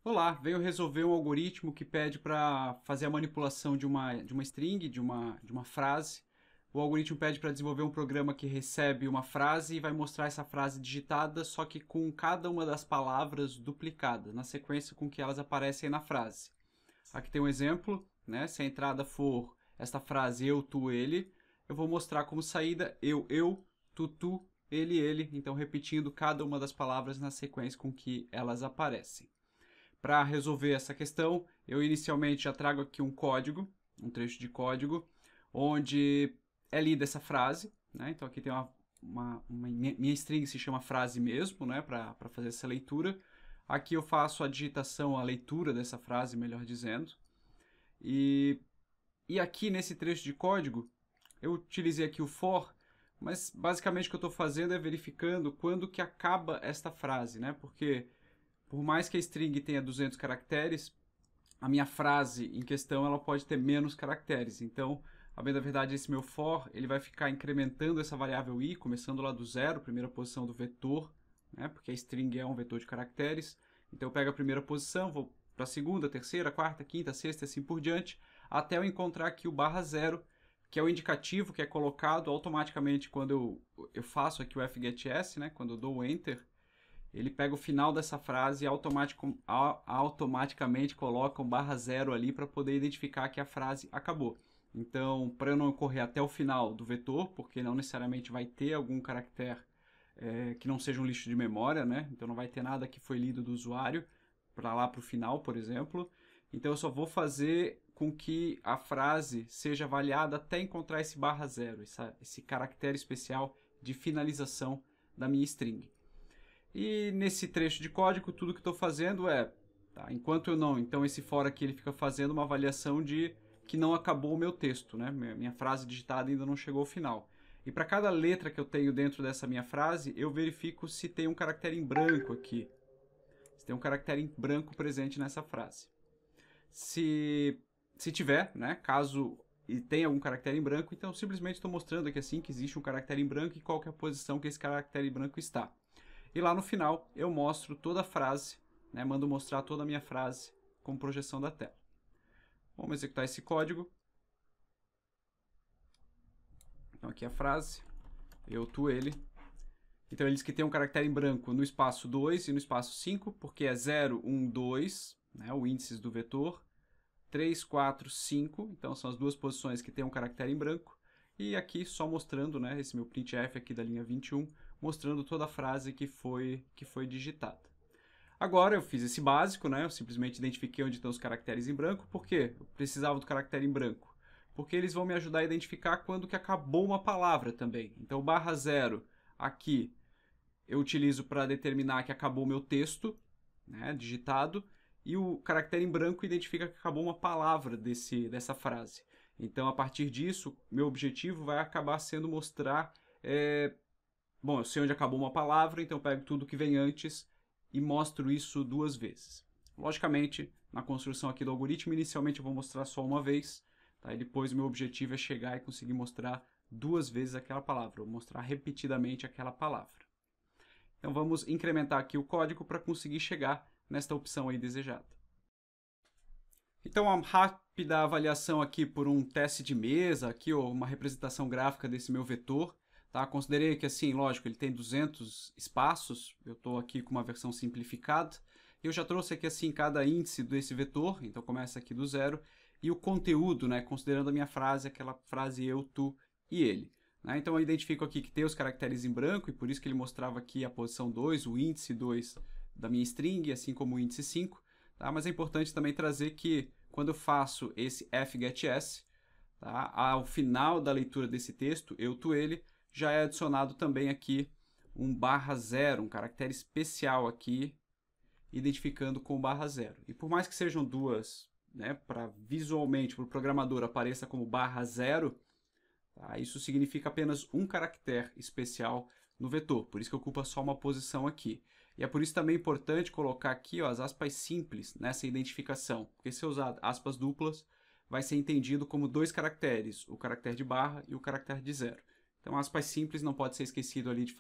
Olá, venho resolver um algoritmo que pede para fazer a manipulação de uma string, de uma frase. O algoritmo pede para desenvolver um programa que recebe uma frase e vai mostrar essa frase digitada, só que com cada uma das palavras duplicada, na sequência com que elas aparecem na frase. Aqui tem um exemplo, né? Se a entrada for esta frase eu, tu, ele, eu vou mostrar como saída eu, tu, ele. Então repetindo cada uma das palavras na sequência com que elas aparecem. Para resolver essa questão, eu inicialmente já trago aqui um código, um trecho de código, onde é lida essa frase, né? Então aqui tem minha string se chama frase mesmo, né? Para fazer essa leitura. Aqui eu faço a digitação, a leitura dessa frase, melhor dizendo. E aqui nesse trecho de código, eu utilizei aqui o for, mas basicamente o que eu estou fazendo é verificando quando que acaba esta frase, né? Porque por mais que a string tenha 200 caracteres, a minha frase em questão ela pode ter menos caracteres. Então, a bem da verdade, esse meu for ele vai ficar incrementando essa variável i, começando lá do zero, primeira posição do vetor, né, porque a string é um vetor de caracteres. Então, eu pego a primeira posição, vou para a segunda, terceira, quarta, quinta, sexta e assim por diante, até eu encontrar aqui o barra zero, que é o indicativo que é colocado automaticamente quando eu faço aqui o fgetS, né, quando eu dou o enter. Ele pega o final dessa frase e automaticamente coloca um barra zero ali para poder identificar que a frase acabou. Então, para eu não correr até o final do vetor, porque não necessariamente vai ter algum caractere que não seja um lixo de memória, né? Então não vai ter nada que foi lido do usuário para lá para o final, por exemplo. Então eu só vou fazer com que a frase seja avaliada até encontrar esse barra zero, esse caractere especial de finalização da minha string. E nesse trecho de código, tudo que estou fazendo é, tá, enquanto eu não, então esse for aqui ele fica fazendo uma avaliação de que não acabou o meu texto, né? Minha frase digitada ainda não chegou ao final. E para cada letra que eu tenho dentro dessa minha frase, eu verifico se tem um caractere em branco aqui. Se tem um caractere em branco presente nessa frase. Se tiver, né, caso e tenha algum caractere em branco, então simplesmente estou mostrando aqui assim que existe um caractere em branco e qual que é a posição que esse caractere em branco está. E lá no final eu mostro toda a frase, né, mando mostrar toda a minha frase como projeção da tela. Vamos executar esse código. Então aqui a frase, eu, tu, ele. Então ele diz que tem um caractere em branco no espaço 2 e no espaço 5, porque é 0, 1, 2, né, o índice do vetor. 3, 4, 5, então são as duas posições que tem um caractere em branco. E aqui só mostrando, né, esse meu printf aqui da linha 21, mostrando toda a frase que foi digitada. Agora eu fiz esse básico, né, eu simplesmente identifiquei onde estão os caracteres em branco. Por quê? Eu precisava do caractere em branco. Porque eles vão me ajudar a identificar quando que acabou uma palavra também. Então, barra zero aqui eu utilizo para determinar que acabou o meu texto, né, digitado, e o caractere em branco identifica que acabou uma palavra dessa frase. Então, a partir disso, meu objetivo vai acabar sendo mostrar... bom, eu sei onde acabou uma palavra, então eu pego tudo que vem antes e mostro isso duas vezes. Logicamente, na construção aqui do algoritmo, inicialmente eu vou mostrar só uma vez, tá? E depois o meu objetivo é chegar e conseguir mostrar duas vezes aquela palavra, ou mostrar repetidamente aquela palavra. Então vamos incrementar aqui o código para conseguir chegar nesta opção aí desejada. Então uma rápida avaliação aqui por um teste de mesa, aqui ó, uma representação gráfica desse meu vetor. Tá? Considerei que assim, lógico, ele tem 200 espaços, eu estou aqui com uma versão simplificada. Eu já trouxe aqui assim cada índice desse vetor, então começa aqui do zero. E o conteúdo, né, considerando a minha frase, aquela frase eu, tu e ele. Então eu identifico aqui que tem os caracteres em branco, e por isso que ele mostrava aqui a posição 2, o índice 2 da minha string, assim como o índice 5. Tá? Mas é importante também trazer que quando eu faço esse fgetS, tá? Ao final da leitura desse texto, eu, tu, ele, já é adicionado também aqui um barra zero, um caractere especial aqui, identificando com o barra zero. E por mais que sejam duas, né, para visualmente, para o programador, apareça como barra zero, tá? Isso significa apenas um caractere especial no vetor, por isso que ocupa só uma posição aqui. E é por isso também importante colocar aqui ó, as aspas simples nessa identificação, porque se eu usar aspas duplas, vai ser entendido como dois caracteres, o caractere de barra e o caractere de zero. Então, aspas simples não pode ser esquecido ali de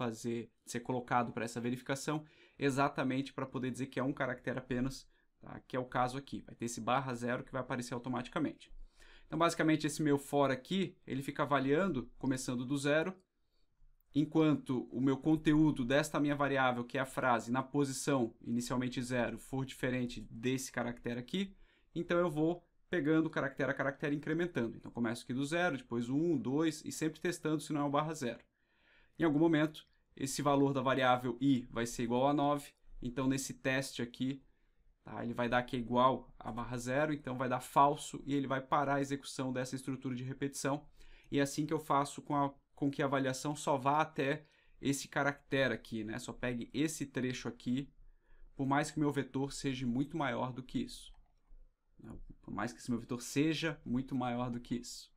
ser colocado para essa verificação, exatamente para poder dizer que é um caractere apenas, tá? Que é o caso aqui. Vai ter esse barra 0 que vai aparecer automaticamente. Então, basicamente, esse meu for aqui, ele fica avaliando, começando do 0, enquanto o meu conteúdo desta minha variável, que é a frase, na posição inicialmente 0, for diferente desse caractere aqui, então eu vou pegando caractere a caractere e incrementando. Então, começo aqui do 0, depois o 1, 2, e sempre testando se não é o barra 0. Em algum momento, esse valor da variável i vai ser igual a 9, então nesse teste aqui, tá, ele vai dar que é igual a barra 0, então vai dar falso e ele vai parar a execução dessa estrutura de repetição. E é assim que eu faço com que a avaliação só vá até esse caractere aqui, né? Só pegue esse trecho aqui, por mais que o meu vetor seja muito maior do que isso. Por mais que esse meu vetor seja muito maior do que isso.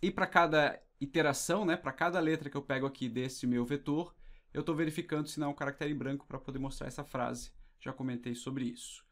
E para cada iteração, né, para cada letra que eu pego aqui desse meu vetor, eu estou verificando se não é um caractere em branco para poder mostrar essa frase. Já comentei sobre isso.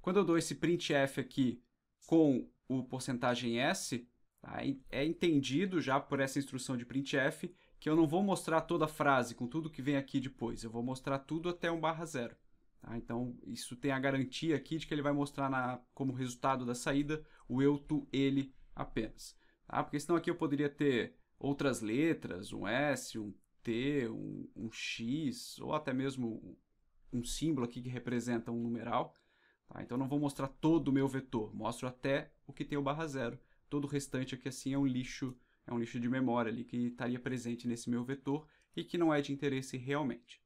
Quando eu dou esse printf aqui com o porcentagem %s, tá, é entendido já por essa instrução de printf que eu não vou mostrar toda a frase com tudo que vem aqui depois. Eu vou mostrar tudo até um barra 0. Tá? Então, isso tem a garantia aqui de que ele vai mostrar como resultado da saída o eu, tu, ele apenas. Tá? Porque senão aqui eu poderia ter outras letras, um S, um T, um X, ou até mesmo um símbolo aqui que representa um numeral. Tá? Então, eu não vou mostrar todo o meu vetor, mostro até o que tem o barra 0. Todo o restante aqui assim é um lixo de memória ali que estaria presente nesse meu vetor e que não é de interesse realmente.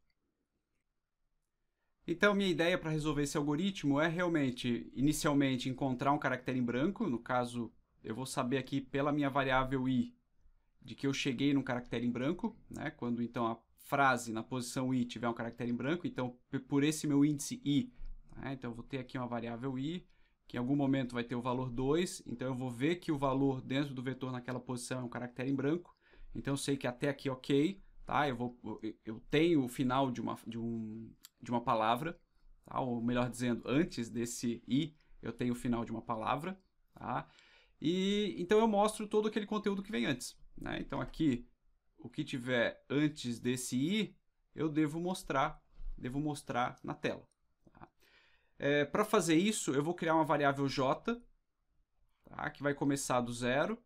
Então, minha ideia para resolver esse algoritmo é realmente, inicialmente, encontrar um caractere em branco. No caso, eu vou saber aqui pela minha variável i de que eu cheguei num caractere em branco, né? Quando então a frase na posição i tiver um caractere em branco, então por esse meu índice i, né? Então eu vou ter aqui uma variável i, que em algum momento vai ter o valor 2, então eu vou ver que o valor dentro do vetor naquela posição é um caractere em branco, então eu sei que até aqui ok, tá? Eu tenho o final de uma palavra, tá? Ou melhor dizendo, antes desse i, eu tenho o final de uma palavra, tá? E então eu mostro todo aquele conteúdo que vem antes, né? Então aqui, o que tiver antes desse i, eu devo mostrar na tela. Tá? Para fazer isso, eu vou criar uma variável j, tá? Que vai começar do 0.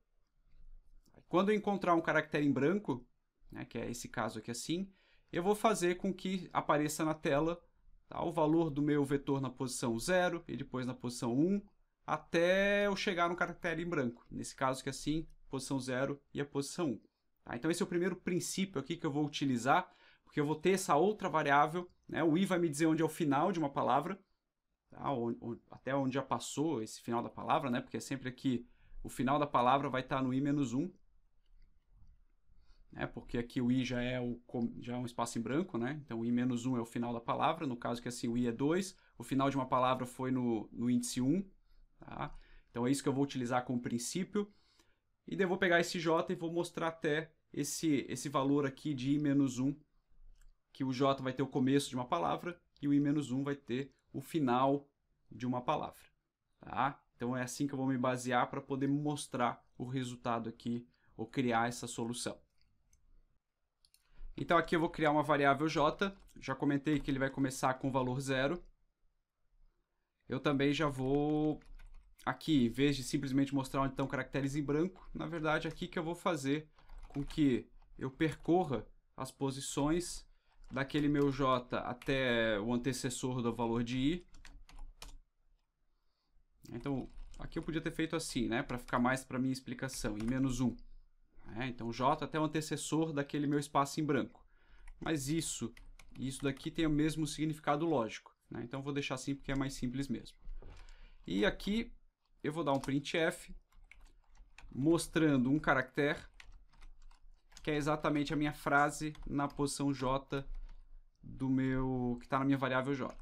Quando eu encontrar um caractere em branco, né, que é esse caso aqui assim, eu vou fazer com que apareça na tela, tá, o valor do meu vetor na posição 0 e depois na posição 1, até eu chegar no caractere em branco. Nesse caso que assim, posição 0 e a posição 1. Tá? Então esse é o primeiro princípio aqui que eu vou utilizar, porque eu vou ter essa outra variável, né? O i vai me dizer onde é o final de uma palavra, tá? Até onde já passou esse final da palavra, né? Porque é sempre aqui o final da palavra vai estar no i-1, né? Porque aqui o i já é um espaço em branco, né? Então o i-1 é o final da palavra, no caso que assim o i é 2, o final de uma palavra foi no índice 1, tá? Então é isso que eu vou utilizar como princípio. E daí eu vou pegar esse j e vou mostrar até esse valor aqui de i-1, que o j vai ter o começo de uma palavra e o i-1 vai ter o final de uma palavra. Tá? Então é assim que eu vou me basear para poder mostrar o resultado aqui, ou criar essa solução. Então aqui eu vou criar uma variável j, já comentei que ele vai começar com o valor 0. Eu também já vou, aqui, em vez de simplesmente mostrar onde estão caracteres em branco, na verdade aqui que eu vou fazer com que eu percorra as posições daquele meu j até o antecessor do valor de i. Então, aqui eu podia ter feito assim, né, para ficar mais para minha explicação, i-1. Então, j até o antecessor daquele meu espaço em branco. Mas isso daqui tem o mesmo significado lógico, né? Então, vou deixar assim porque é mais simples mesmo. E aqui eu vou dar um printf mostrando um caractere que é exatamente a minha frase na posição j que está na minha variável j.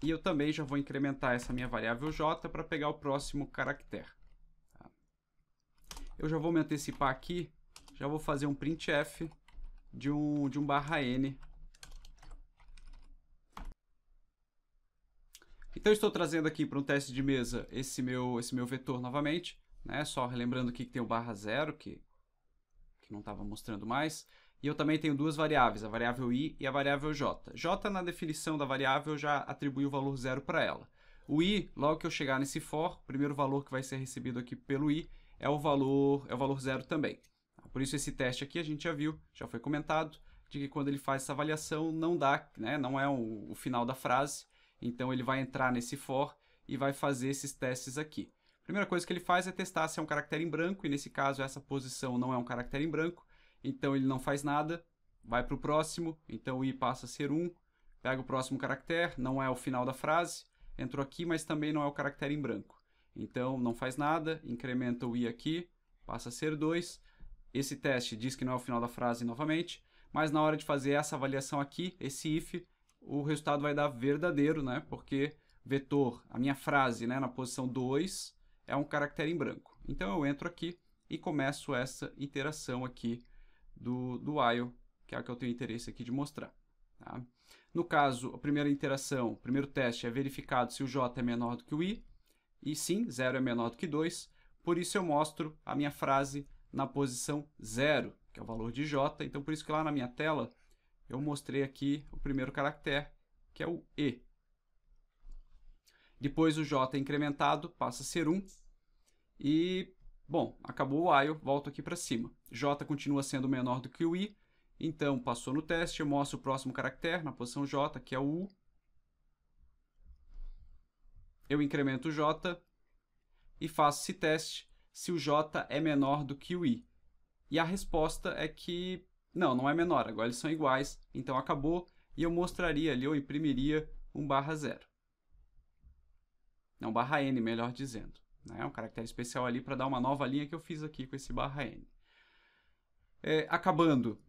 E eu também já vou incrementar essa minha variável j para pegar o próximo caractere. Tá? Eu já vou me antecipar aqui, já vou fazer um printf de um barra n. Então, estou trazendo aqui para um teste de mesa esse meu vetor novamente, né? Só relembrando aqui que tem o barra 0, que não estava mostrando mais. E eu também tenho duas variáveis, a variável i e a variável j. J, na definição da variável, eu já atribuí o valor 0 para ela. O i, logo que eu chegar nesse for, o primeiro valor que vai ser recebido aqui pelo i é o valor 0 também. Por isso esse teste aqui a gente já viu, já foi comentado, de que quando ele faz essa avaliação não dá, né, não é o final da frase, então ele vai entrar nesse for e vai fazer esses testes aqui. A primeira coisa que ele faz é testar se é um caractere em branco, e nesse caso essa posição não é um caractere em branco, então ele não faz nada, vai para o próximo, então o i passa a ser 1, pega o próximo caractere, não é o final da frase, entrou aqui, mas também não é o caractere em branco. Então não faz nada, incrementa o i aqui, passa a ser 2, esse teste diz que não é o final da frase novamente, mas na hora de fazer essa avaliação aqui, esse if, o resultado vai dar verdadeiro, né? Porque vetor, a minha frase, né, na posição 2, é um caractere em branco. Então eu entro aqui e começo essa iteração aqui do while, que é a que eu tenho interesse aqui de mostrar. Tá? No caso, a primeira interação, o primeiro teste é verificado se o j é menor do que o i, e sim, 0 é menor do que 2, por isso eu mostro a minha frase na posição 0, que é o valor de j, então por isso que lá na minha tela eu mostrei aqui o primeiro caractere, que é o e. Depois o j é incrementado, passa a ser 1, e, bom, acabou o while, volto aqui para cima. J continua sendo menor do que o i, então passou no teste, eu mostro o próximo caractere na posição j, que é o u. Eu incremento o j e faço esse teste se o j é menor do que o i. E a resposta é que não é menor, agora eles são iguais, então acabou, e eu mostraria ali, eu imprimiria um /0. Não, /n, melhor dizendo. É um caractere especial ali para dar uma nova linha que eu fiz aqui com esse /n. Acabando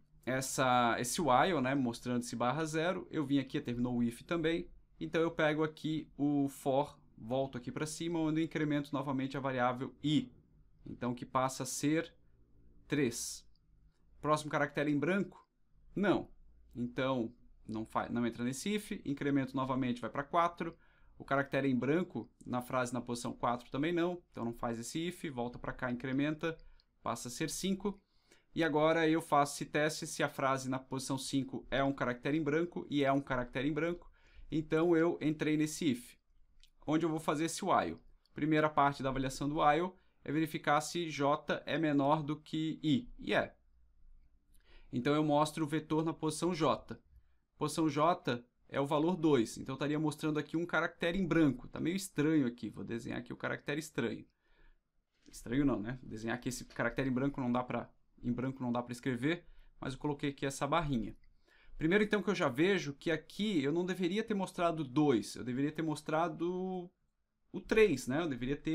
esse while, né, mostrando esse /0, eu vim aqui, terminou o if também, então eu pego aqui o for, volto aqui para cima, onde eu incremento novamente a variável i, então que passa a ser 3. Próximo caractere em branco? Não. Então não entra nesse if, incremento novamente, vai para 4. O caractere em branco, na frase na posição 4 também não, então não faz esse if, volta para cá, incrementa, passa a ser 5. E agora eu faço esse teste se a frase na posição 5 é um caractere em branco, e é um caractere em branco, então eu entrei nesse if, onde eu vou fazer esse while. Primeira parte da avaliação do while é verificar se j é menor do que i, e é. Então eu mostro o vetor na posição j. Posição j é o valor 2, então eu estaria mostrando aqui um caractere em branco. Está meio estranho aqui, vou desenhar aqui o caractere estranho. Estranho não, né? Desenhar aqui esse caractere em branco não dá para escrever, mas eu coloquei aqui essa barrinha. Primeiro então que eu já vejo que aqui eu não deveria ter mostrado 2, eu deveria ter mostrado o 3, né? Eu deveria ter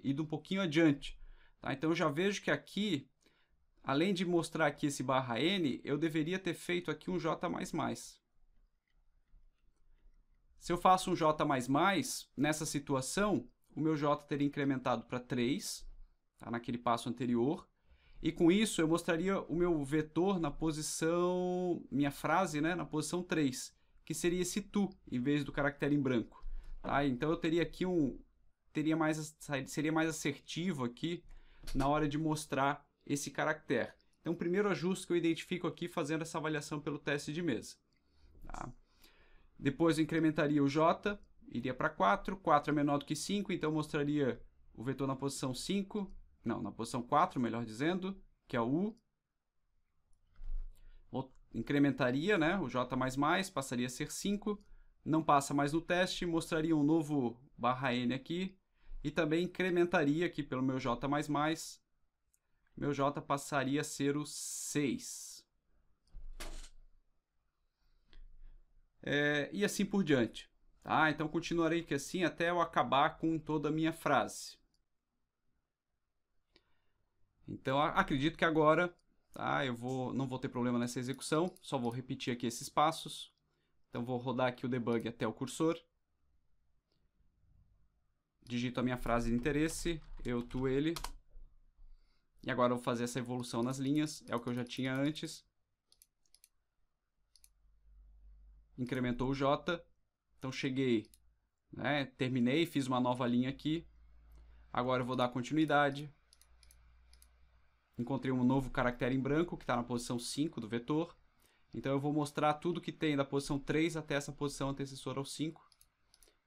ido um pouquinho adiante. Tá? Então eu já vejo que aqui, além de mostrar aqui esse /n, eu deveria ter feito aqui um j++. Se eu faço um j++, nessa situação, o meu j teria incrementado para 3, tá? Naquele passo anterior, e com isso eu mostraria o meu vetor na posição, minha frase, né, na posição 3, que seria esse tu, em vez do caractere em branco. Tá? Então eu teria aqui seria mais assertivo aqui na hora de mostrar esse caractere. Então o primeiro ajuste que eu identifico aqui fazendo essa avaliação pelo teste de mesa. Tá? Depois eu incrementaria o j, iria para 4, 4 é menor do que 5, então eu mostraria o vetor na posição 5, não, na posição 4, melhor dizendo, que é o u. Incrementaria, né, o j++, passaria a ser 5, não passa mais no teste, mostraria um novo /n aqui, e também incrementaria aqui pelo meu j++, meu j passaria a ser o 6. E assim por diante. Tá? Então continuarei aqui assim até eu acabar com toda a minha frase. Então acredito que agora, tá, não vou ter problema nessa execução, só vou repetir aqui esses passos. Então vou rodar aqui o debug até o cursor. Digito a minha frase de interesse, eu, tu, ele. E agora eu vou fazer essa evolução nas linhas, é o que eu já tinha antes. Incrementou o j, então cheguei, né, terminei, fiz uma nova linha aqui, agora eu vou dar continuidade, encontrei um novo caractere em branco que está na posição 5 do vetor. Então eu vou mostrar tudo que tem da posição 3 até essa posição antecessora ao 5.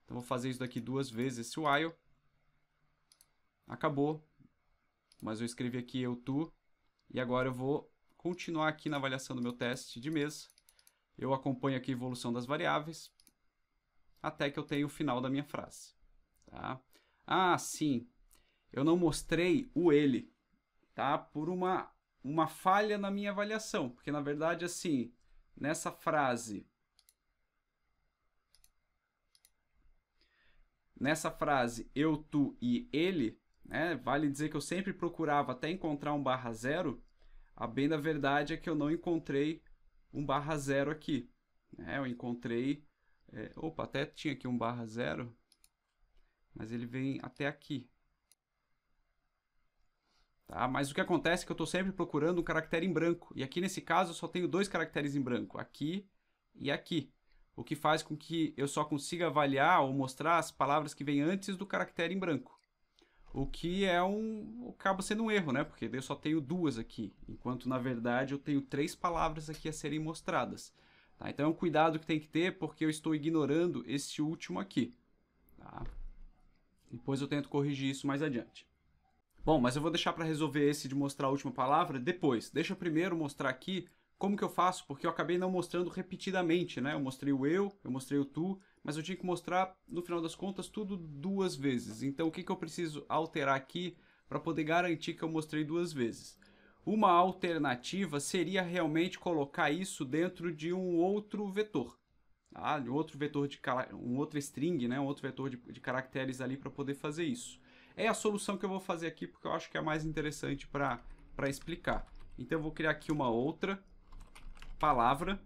Então vou fazer isso daqui 2 vezes, esse while. Acabou. Mas eu escrevi aqui eu, tu. E agora eu vou continuar aqui na avaliação do meu teste de mesa. Eu acompanho aqui a evolução das variáveis até que eu tenha o final da minha frase. Tá? Ah, sim. Eu não mostrei o ele, tá? Por uma falha na minha avaliação. Porque, na verdade, assim, nessa frase eu, tu e ele, né, vale dizer que eu sempre procurava até encontrar um /0. A bem da verdade é que eu não encontrei um /0 aqui. Né? Eu encontrei... opa, até tinha aqui um /0, mas ele vem até aqui. Tá? Mas o que acontece é que eu estou sempre procurando um caractere em branco. E aqui nesse caso eu só tenho 2 caracteres em branco, aqui e aqui. O que faz com que eu só consiga avaliar ou mostrar as palavras que vêm antes do caractere em branco. O que acaba sendo um erro, né? Porque eu só tenho 2 aqui, enquanto na verdade eu tenho 3 palavras aqui a serem mostradas. Tá? Então é um cuidado que tem que ter, porque eu estou ignorando esse último aqui. Tá? Depois eu tento corrigir isso mais adiante. Bom, mas eu vou deixar para resolver esse de mostrar a última palavra depois. Deixa eu primeiro mostrar aqui como que eu faço, porque eu acabei não mostrando repetidamente, né? Eu mostrei o eu mostrei o tu, mas eu tinha que mostrar, no final das contas, tudo 2 vezes. Então, o que eu preciso alterar aqui para poder garantir que eu mostrei 2 vezes? Uma alternativa seria realmente colocar isso dentro de um outro vetor. Tá? Um outro vetor um outro string, né? Um outro vetor de caracteres ali para poder fazer isso. É a solução que eu vou fazer aqui, porque eu acho que é a mais interessante para explicar. Então, eu vou criar aqui uma outra palavra.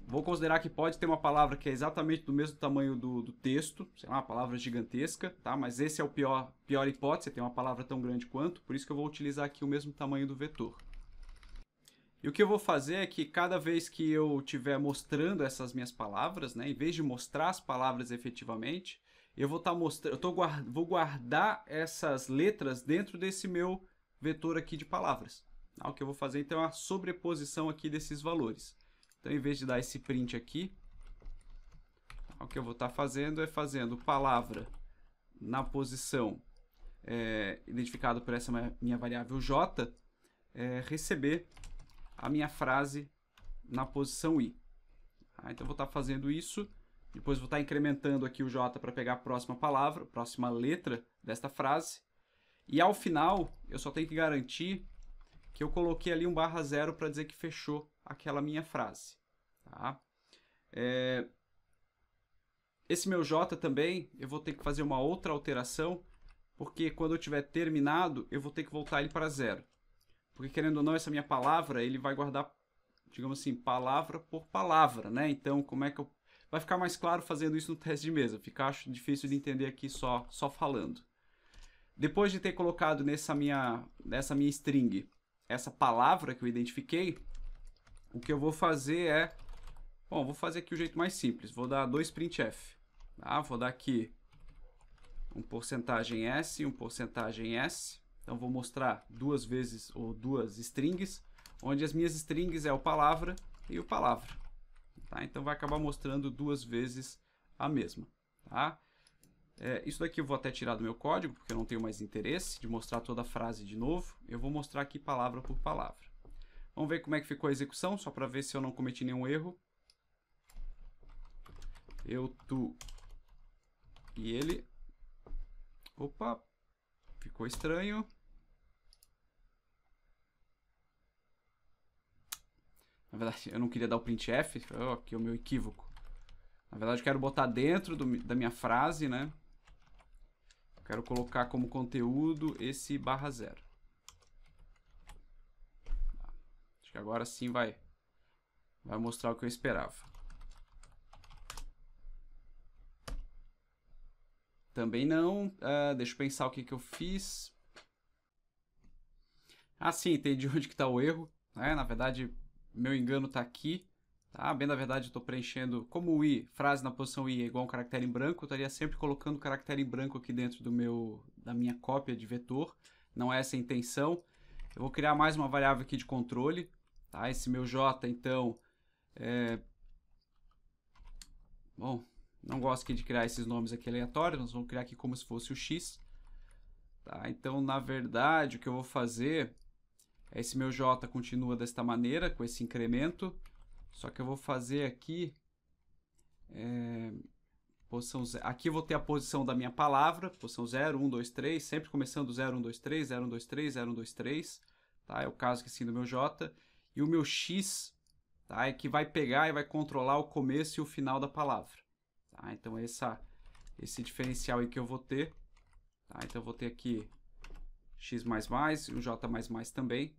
Vou considerar que pode ter uma palavra que é exatamente do mesmo tamanho do texto, sei lá, uma palavra gigantesca, tá? Mas esse é o pior hipótese, ter uma palavra tão grande quanto, por isso que eu vou utilizar aqui o mesmo tamanho do vetor. E o que eu vou fazer é que cada vez que eu estiver mostrando essas minhas palavras, né, em vez de mostrar as palavras efetivamente, eu vou estar mostrando, vou guardar essas letras dentro desse meu vetor aqui de palavras. Tá? O que eu vou fazer então é uma sobreposição aqui desses valores. Então, em vez de dar esse print aqui, o que eu vou estar fazendo é fazendo palavra na posição identificada por essa minha variável j, receber a minha frase na posição i. Tá? Então, eu vou estar fazendo isso. Depois vou estar incrementando aqui o j para pegar a próxima palavra, a próxima letra desta frase. E ao final, eu só tenho que garantir que eu coloquei ali um /0 para dizer que fechou aquela minha frase. Tá? Esse meu j também, eu vou ter que fazer uma outra alteração, porque quando eu tiver terminado, eu vou ter que voltar ele para 0. Porque, querendo ou não, essa minha palavra, ele vai guardar, digamos assim, palavra por palavra, né? Então, como é que eu... Vai ficar mais claro fazendo isso no teste de mesa. Fica, acho difícil de entender aqui só falando. Depois de ter colocado nessa minha string essa palavra que eu identifiquei, o que eu vou fazer é... Bom, vou fazer aqui o jeito mais simples. Vou dar 2printf. Tá? Vou dar aqui um %s e um %s. Então, vou mostrar 2 vezes ou 2 strings, onde as minhas strings é o palavra e o palavra. Tá? Então, vai acabar mostrando 2 vezes a mesma. Tá? Isso daqui eu vou até tirar do meu código, porque eu não tenho mais interesse de mostrar toda a frase de novo. Eu vou mostrar aqui palavra por palavra. Vamos ver como é que ficou a execução, só para ver se eu não cometi nenhum erro. Eu, tu e ele. Opa, ficou estranho. Na verdade, eu não queria dar o printf, aqui é o meu equívoco. Na verdade, eu quero botar dentro da minha frase, né? Eu quero colocar como conteúdo esse /0. Acho que agora sim vai mostrar o que eu esperava. Também não. Deixa eu pensar o que eu fiz. Ah, sim, entendi onde que está o erro. Né? Na verdade, meu engano está aqui. Tá? Bem, na verdade, eu estou preenchendo... Como o i, frase na posição i é igual a um caractere em branco, eu estaria sempre colocando o caractere em branco aqui dentro da minha cópia de vetor. Não é essa a intenção. Eu vou criar mais uma variável aqui de controle, tá? Esse meu j, então, bom, não gosto aqui de criar esses nomes aqui aleatórios, nós vamos criar aqui como se fosse o x. Tá? Então, na verdade, o que eu vou fazer é esse meu j continua desta maneira, com esse incremento, só que eu vou fazer aqui, posição 0. Aqui eu vou ter a posição da minha palavra, posição 0, 1, 2, 3, sempre começando 0, 1, 2, 3, 0, 1, 2, 3, 0, 1, 2, 3, tá? É o caso que sim do meu j. E o meu x, tá? É que vai pegar e vai controlar o começo e o final da palavra. Tá? Então, esse diferencial aí que eu vou ter. Tá? Então, eu vou ter aqui x++ e o j++ também.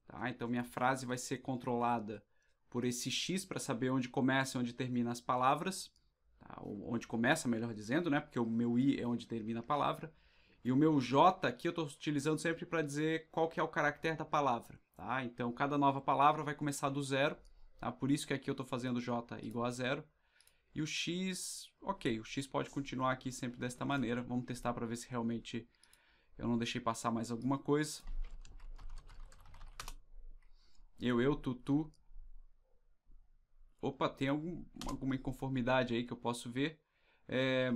Tá? Então, minha frase vai ser controlada por esse x para saber onde começa e onde termina as palavras. Tá? Onde começa, melhor dizendo, né? Porque o meu i é onde termina a palavra. E o meu j aqui eu estou utilizando sempre para dizer qual que é o caractere da palavra. Tá? Então, cada nova palavra vai começar do 0. Tá? Por isso que aqui eu estou fazendo j igual a 0. E o x, ok, o x pode continuar aqui sempre desta maneira. Vamos testar para ver se realmente eu não deixei passar mais alguma coisa. Eu, tu. Opa, tem alguma inconformidade aí que eu posso ver.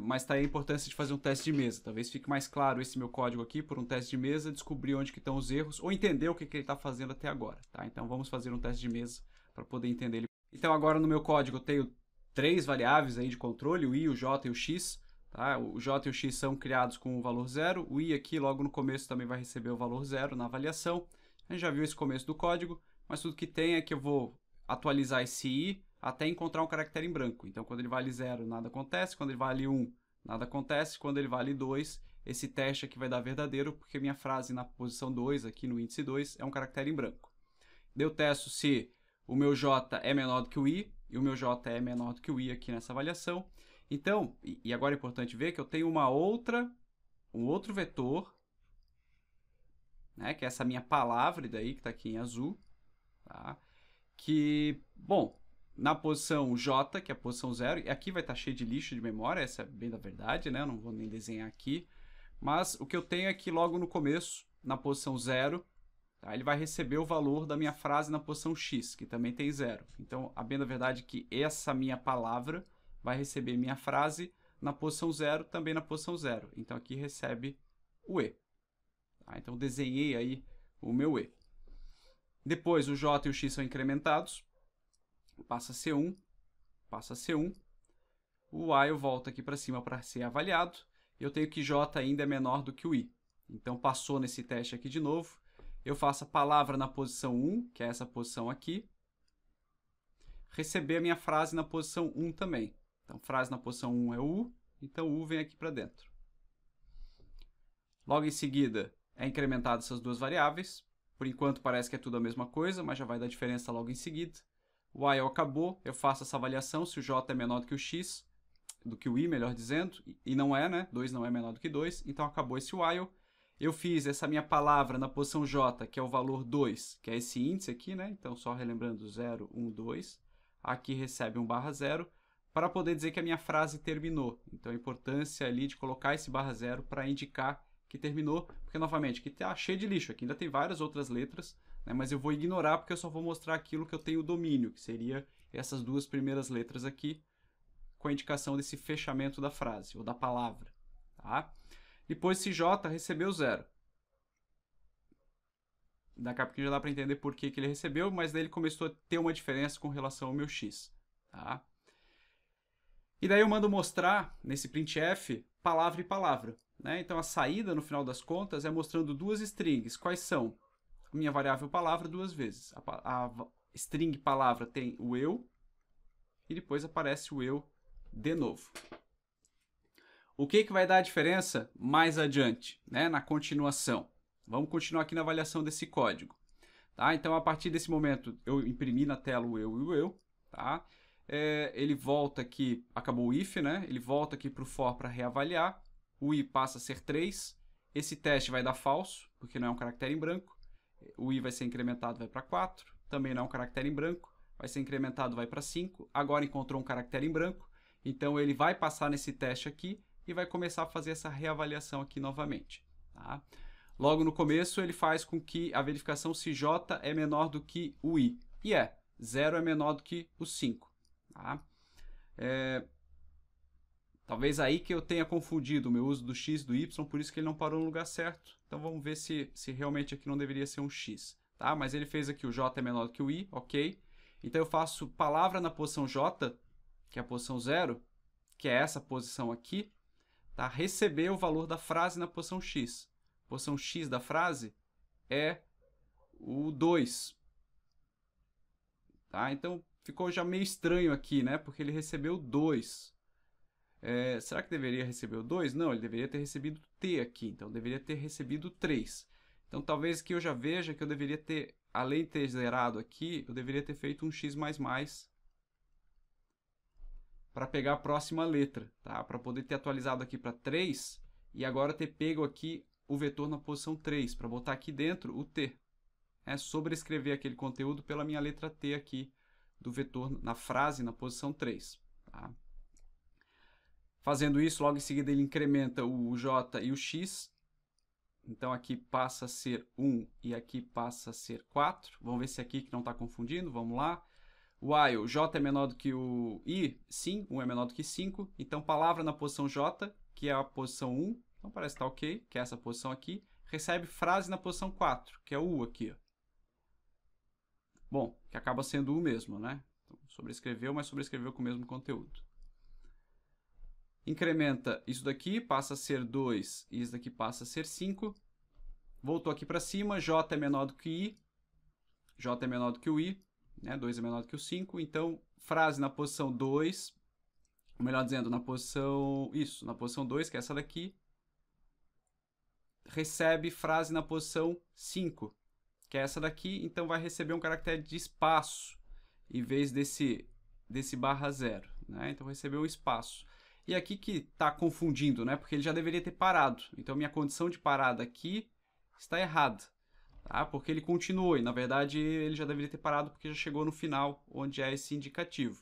Mas tá aí a importância de fazer um teste de mesa. Talvez fique mais claro esse meu código aqui por um teste de mesa, descobrir onde que estão os erros ou entender o que ele está fazendo até agora. Tá? Então vamos fazer um teste de mesa para poder entender ele. Então agora no meu código eu tenho 3 variáveis aí de controle, o i, o j e o x. Tá? O j e o x são criados com o valor 0. O i aqui logo no começo também vai receber o valor 0 na avaliação. A gente já viu esse começo do código, mas tudo que tem é que eu vou atualizar esse i até encontrar um caractere em branco. Então, quando ele vale 0, nada acontece. Quando ele vale 1, nada acontece. Quando ele vale 2, esse teste aqui vai dar verdadeiro, porque minha frase na posição 2, aqui no índice 2, é um caractere em branco. Eu testo se o meu j é menor do que o i, e o meu j é menor do que o i aqui nessa avaliação. Então, e agora é importante ver que eu tenho um outro vetor, né, que é essa minha palavra daí, que está aqui em azul, tá? Que, bom, na posição J, que é a posição 0, e aqui vai estar cheio de lixo de memória, essa é bem da verdade, né? Eu não vou nem desenhar aqui. Mas o que eu tenho é que logo no começo, na posição 0, tá, ele vai receber o valor da minha frase na posição X, que também tem 0. Então, a bem da verdade é que essa minha palavra vai receber minha frase na posição 0, também na posição 0. Então, aqui recebe o E. Tá? Então, desenhei aí o meu E. Depois, o J e o X são incrementados. Passa a ser 1, passa a ser 1. O while volta aqui para cima para ser avaliado. Eu tenho que J ainda é menor do que o I. Então, passou nesse teste aqui de novo. Eu faço a palavra na posição 1, que é essa posição aqui. Receber a minha frase na posição 1 também. Então, frase na posição 1 é U, então U vem aqui para dentro. Logo em seguida, é incrementado essas duas variáveis. Por enquanto parece que é tudo a mesma coisa, mas já vai dar diferença logo em seguida. O while acabou, eu faço essa avaliação se o j é menor do que o x, do que o i, melhor dizendo, e não é, né? 2 não é menor do que 2, então acabou esse while. Eu fiz essa minha palavra na posição j, que é o valor 2, que é esse índice aqui, né? Então, só relembrando, 0, 1, 2. Aqui recebe 1/0, para poder dizer que a minha frase terminou. Então, a importância ali de colocar esse /0 para indicar que terminou, porque, novamente, aqui está cheio de lixo, aqui ainda tem várias outras letras, né, mas eu vou ignorar porque eu só vou mostrar aquilo que eu tenho domínio, que seria essas duas primeiras letras aqui, com a indicação desse fechamento da frase, ou da palavra. Tá? Depois, esse J recebeu 0. Daqui a pouco já dá para entender por que ele recebeu, mas daí ele começou a ter uma diferença com relação ao meu X. Tá? E daí eu mando mostrar, nesse printf, palavra e palavra. Né? Então, a saída, no final das contas, é mostrando duas strings. Quais são? A minha variável palavra duas vezes. A string palavra tem o eu, e depois aparece o eu de novo. O que vai dar a diferença mais adiante, né? Na continuação? Vamos continuar aqui na avaliação desse código. Tá? Então, a partir desse momento, eu imprimi na tela o eu e o eu. Tá? Ele volta aqui, acabou o if, né? Ele volta aqui para o for para reavaliar. O i passa a ser 3. Esse teste vai dar falso, porque não é um caractere em branco. O i vai ser incrementado, vai para 4. Também não é um caractere em branco. Vai ser incrementado, vai para 5. Agora encontrou um caractere em branco. Então, ele vai passar nesse teste aqui e vai começar a fazer essa reavaliação aqui novamente. Tá? Logo no começo, ele faz com que a verificação se j é menor do que o i. E 0 é menor do que o 5. Tá? Talvez aí que eu tenha confundido o meu uso do x e do y, por isso que ele não parou no lugar certo. Então vamos ver se realmente aqui não deveria ser um x. Tá? Mas ele fez aqui o j é menor do que o i, ok. Então eu faço palavra na posição j, que é a posição 0, que é essa posição aqui, tá? Receber o valor da frase na posição x. A posição x da frase é o 2. Tá? Então ficou já meio estranho aqui, né? Porque ele recebeu 2. Será que deveria receber o 2? Não, ele deveria ter recebido t aqui, então deveria ter recebido 3. Então talvez que eu já veja que eu deveria ter, além de ter zerado aqui, eu deveria ter feito um x++ para pegar a próxima letra, tá? Para poder ter atualizado aqui para 3 e agora ter pego aqui o vetor na posição 3, para botar aqui dentro o t. Sobrescrever aquele conteúdo pela minha letra t aqui do vetor na frase na posição 3. Tá? Fazendo isso, logo em seguida ele incrementa o j e o x. Então aqui passa a ser 1 e aqui passa a ser 4. Vamos ver se aqui que não está confundindo. Vamos lá. While j é menor do que o i, sim, 1 é menor do que 5. Então palavra na posição j, que é a posição 1, então parece que está ok, que é essa posição aqui. Recebe frase na posição 4, que é o u aqui. Ó. Bom, que acaba sendo u mesmo, né? Então, sobrescreveu, mas sobrescreveu com o mesmo conteúdo. Incrementa isso daqui, passa a ser 2 e isso daqui passa a ser 5. Voltou aqui para cima, j é menor do que i, j é menor do que o i, né? 2 é menor do que o 5, então frase na posição 2, ou melhor dizendo, na posição 2, que é essa daqui, recebe frase na posição 5, que é essa daqui, então vai receber um caractere de espaço, em vez desse /0, né? Então recebeu um espaço. E aqui que está confundindo, né? Porque ele já deveria ter parado. Então minha condição de parada aqui está errada. Tá? Porque ele continuou, e na verdade ele já deveria ter parado porque já chegou no final, onde é esse indicativo.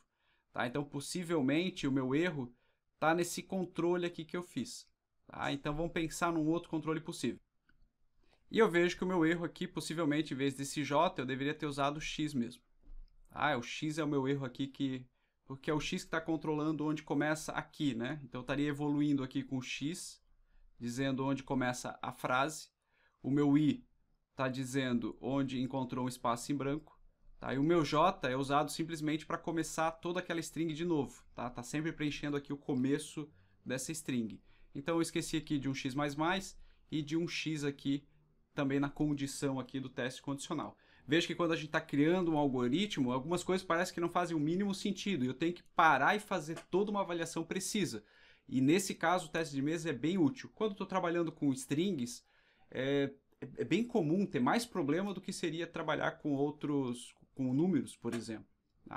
Tá? Então possivelmente o meu erro está nesse controle aqui que eu fiz. Tá? Então vamos pensar num outro controle possível. E eu vejo que o meu erro aqui, possivelmente, em vez desse j, eu deveria ter usado o x mesmo. Tá? O x é o meu erro aqui, porque é o x que está controlando onde começa aqui, né? Então eu estaria evoluindo aqui com o x, dizendo onde começa a frase. O meu i está dizendo onde encontrou um espaço em branco. Tá? E o meu j é usado simplesmente para começar toda aquela string de novo. Tá? Tá sempre preenchendo aqui o começo dessa string. Então eu esqueci aqui de um x++ e de um x aqui também na condição aqui do teste condicional. Veja que quando a gente está criando um algoritmo, algumas coisas parecem que não fazem o mínimo sentido. E eu tenho que parar e fazer toda uma avaliação precisa. E nesse caso, o teste de mesa é bem útil. Quando estou trabalhando com strings, é bem comum ter mais problema do que seria trabalhar com números, por exemplo.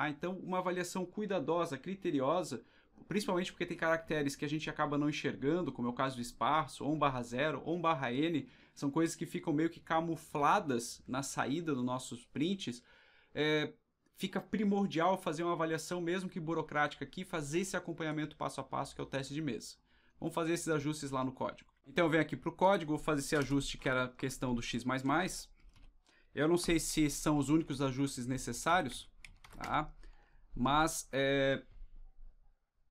Então, uma avaliação cuidadosa, criteriosa, principalmente porque tem caracteres que a gente acaba não enxergando, como é o caso do espaço, ou um /0, ou um /n, são coisas que ficam meio que camufladas na saída dos nossos prints. Fica primordial fazer uma avaliação, mesmo que burocrática aqui, fazer esse acompanhamento passo a passo, que é o teste de mesa. Vamos fazer esses ajustes lá no código. Então eu venho aqui para o código, vou fazer esse ajuste que era a questão do x++. Eu não sei se são os únicos ajustes necessários, tá? Mas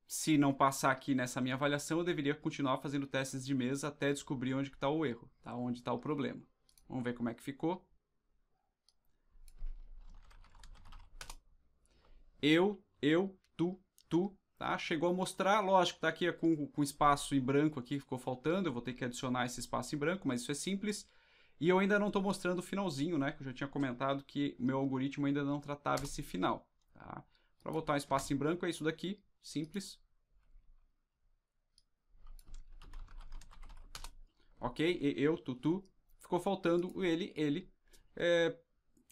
se não passar aqui nessa minha avaliação, eu deveria continuar fazendo testes de mesa até descobrir onde está o erro, tá? Onde está o problema. Vamos ver como é que ficou. Eu, tu, tá? Chegou a mostrar, lógico, tá aqui com espaço em branco aqui, ficou faltando, eu vou ter que adicionar esse espaço em branco, mas isso é simples. E eu ainda não estou mostrando o finalzinho, né? Que eu já tinha comentado que o meu algoritmo ainda não tratava esse final, tá? Para botar um espaço em branco é isso daqui, simples. Ok? Eu, tu. Ficou faltando o ele.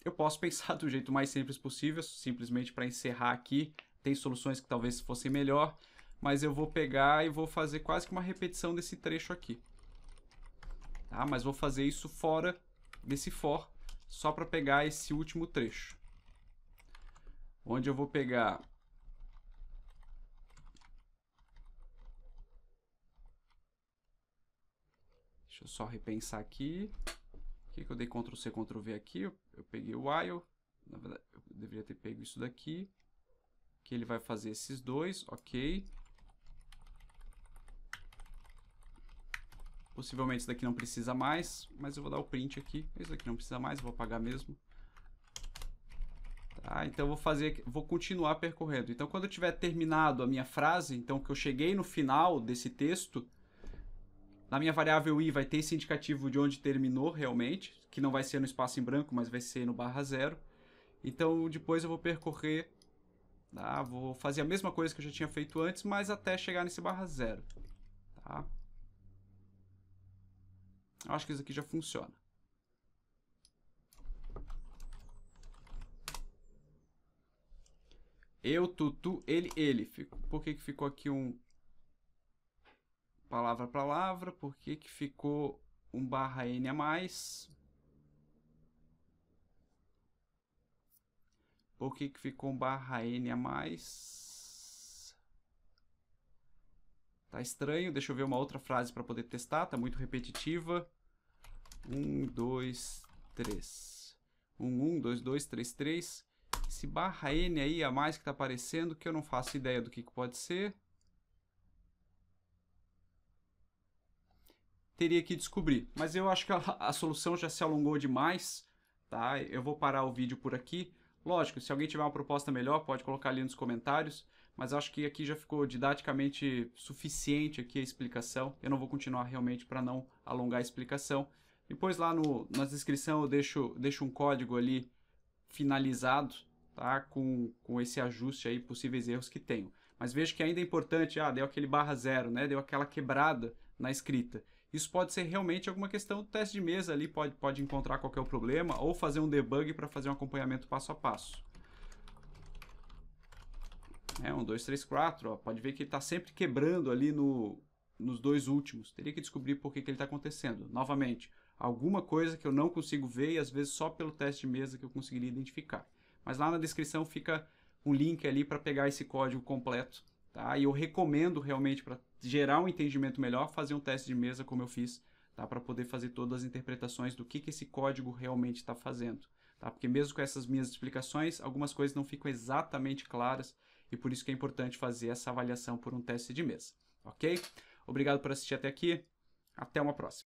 Eu posso pensar do jeito mais simples possível, simplesmente para encerrar aqui. Tem soluções que talvez fossem melhor, mas eu vou pegar e vou fazer quase que uma repetição desse trecho aqui. Tá? Mas vou fazer isso fora desse for, só para pegar esse último trecho. Onde eu vou pegar Deixa eu só repensar aqui. Por que eu dei Ctrl+C, Ctrl+V aqui? Eu peguei o while. Na verdade, eu deveria ter pego isso daqui. Que ele vai fazer esses dois, ok. Possivelmente isso daqui não precisa mais, mas eu vou dar o print aqui. Isso daqui não precisa mais, vou apagar mesmo. Tá, então vou continuar percorrendo. Então quando eu tiver terminado a minha frase, então que eu cheguei no final desse texto, na minha variável i vai ter esse indicativo de onde terminou realmente, que não vai ser no espaço em branco, mas vai ser no /0. Então depois eu vou percorrer, tá? Vou fazer a mesma coisa que eu já tinha feito antes, mas até chegar nesse /0. Tá? Eu acho que isso aqui já funciona. Eu, tu, ele. Por que ficou aqui um palavra? Por que ficou um /n a mais? Por que ficou um /n a mais? Tá estranho, deixa eu ver uma outra frase para poder testar, tá muito repetitiva. 1, 2, 3. 1, 2, 2, 3, 3. Esse /n aí a mais que tá aparecendo, que eu não faço ideia do que pode ser. Teria que descobrir, mas eu acho que a solução já se alongou demais, tá? Eu vou parar o vídeo por aqui. Lógico, se alguém tiver uma proposta melhor, pode colocar ali nos comentários, mas acho que aqui já ficou didaticamente suficiente aqui a explicação. Eu não vou continuar realmente para não alongar a explicação. Depois lá na descrição eu deixo um código ali finalizado, tá? Com esse ajuste aí, possíveis erros que tenho. Mas vejo que ainda é importante, deu aquele /0, né? Deu aquela quebrada na escrita. Isso pode ser realmente alguma questão do teste de mesa ali, pode encontrar qualquer problema, ou fazer um debug para fazer um acompanhamento passo a passo. 1, 2, 3, 4, ó, pode ver que ele está sempre quebrando ali nos dois últimos. Teria que descobrir por que ele está acontecendo. Novamente, alguma coisa que eu não consigo ver e às vezes só pelo teste de mesa que eu conseguiria identificar. Mas lá na descrição fica um link ali para pegar esse código completo. Tá? E eu recomendo realmente, para gerar um entendimento melhor, fazer um teste de mesa como eu fiz, tá? Para poder fazer todas as interpretações do que esse código realmente está fazendo. Tá? Porque mesmo com essas minhas explicações, algumas coisas não ficam exatamente claras e por isso que é importante fazer essa avaliação por um teste de mesa. Ok? Obrigado por assistir até aqui. Até uma próxima.